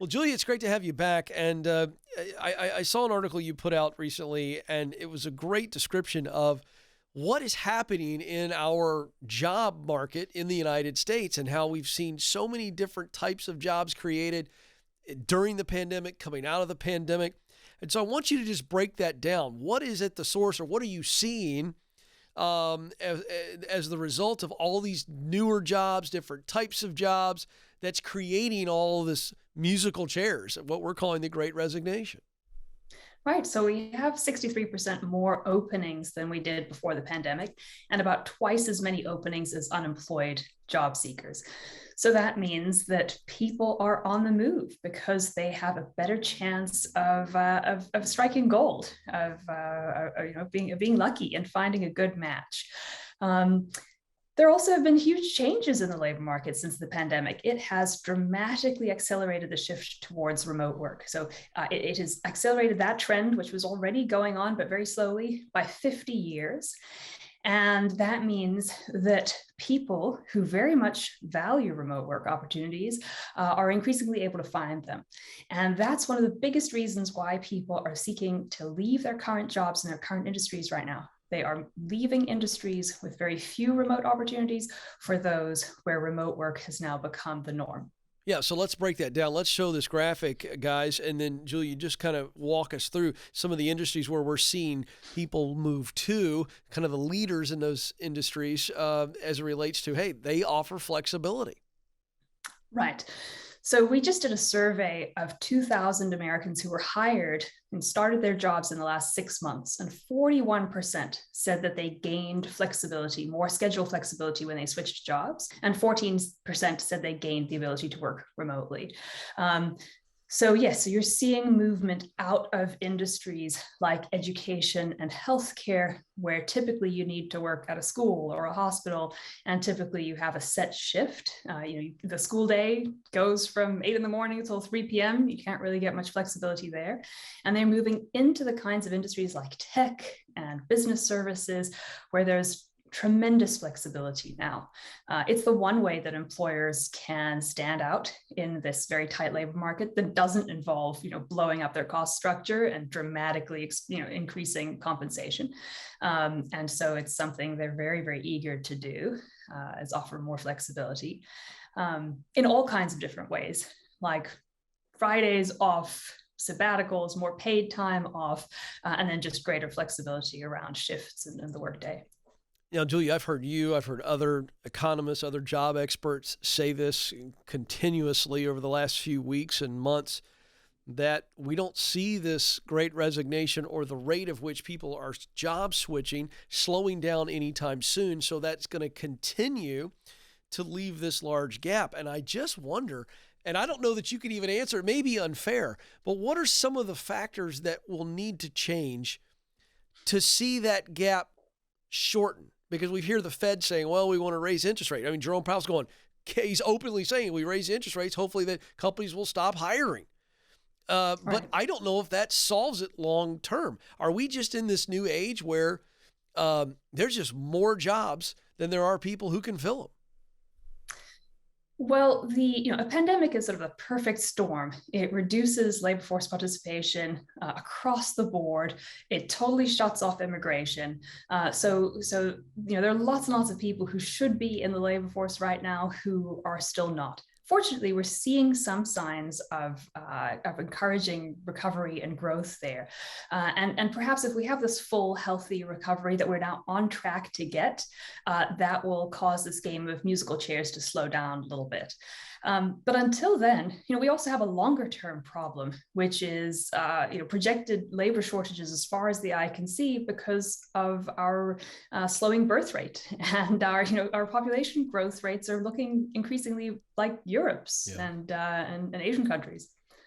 Well, Julia, it's great to have you back. And I saw an article you put out recently, and it was a great description of what is happening in our job market in the United States and how we've seen so many different types of jobs created during the pandemic, coming out of the pandemic. And so I want you to just break that down. What is at the source, or what are you seeing as the result of all these newer jobs, different types of jobs that's creating all this musical chairs, what we're calling the Great Resignation? Right. So we have 63% more openings than we did before the pandemic, and about twice as many openings as unemployed job seekers. So that means that people are on the move because they have a better chance of striking gold, of being lucky and finding a good match. There also have been huge changes in the labor market since the pandemic. It has dramatically accelerated the shift towards remote work. So it has accelerated that trend, which was already going on, but very slowly, by 50 years. And that means that people who very much value remote work opportunities are increasingly able to find them. And that's one of the biggest reasons why people are seeking to leave their current jobs and their current industries right now. They are leaving industries with very few remote opportunities for those where remote work has now become the norm. Yeah, so let's break that down. Let's show this graphic, guys, and then Julia, just kind of walk us through some of the industries where we're seeing people move to, kind of the leaders in those industries as it relates to, hey, they offer flexibility. Right. So we just did a survey of 2,000 Americans who were hired and started their jobs in the last 6 months. And 41% said that they gained flexibility, more schedule flexibility when they switched jobs. And 14% said they gained the ability to work remotely. So yes, so you're seeing movement out of industries like education and healthcare, where typically you need to work at a school or a hospital, and typically you have a set shift. The school day goes from 8 in the morning until 3 p.m. You can't really get much flexibility there. And they're moving into the kinds of industries like tech and business services, where there's tremendous flexibility now. It's the one way that employers can stand out in this very tight labor market that doesn't involve, blowing up their cost structure and dramatically, increasing compensation. And so it's something they're very, very eager to do, is offer more flexibility in all kinds of different ways, like Fridays off, sabbaticals, more paid time off, and then just greater flexibility around shifts and the workday. Now, Julia, I've heard other economists, other job experts say this continuously over the last few weeks and months, that we don't see this Great Resignation or the rate of which people are job switching slowing down anytime soon. So that's going to continue to leave this large gap. And I just wonder, and I don't know that you can even answer, it may be unfair, but what are some of the factors that will need to change to see that gap shorten? Because we hear the Fed saying, well, we want to raise interest rates. I mean, Jerome Powell's going, he's openly saying we raise interest rates, hopefully that companies will stop hiring. Right. But I don't know if that solves it long term. Are we just in this new age where there's just more jobs than there are people who can fill them? Well, a pandemic is sort of a perfect storm. It reduces labor force participation across the board. It totally shuts off immigration. So there are lots and lots of people who should be in the labor force right now who are still not. Fortunately, we're seeing some signs of encouraging recovery and growth there. And perhaps if we have this full, healthy recovery that we're now on track to get, that will cause this game of musical chairs to slow down a little bit. But until then, we also have a longer term problem, which is projected labor shortages as far as the eye can see because of our slowing birth rate, and our population growth rates are looking increasingly like Europe's and Asian countries.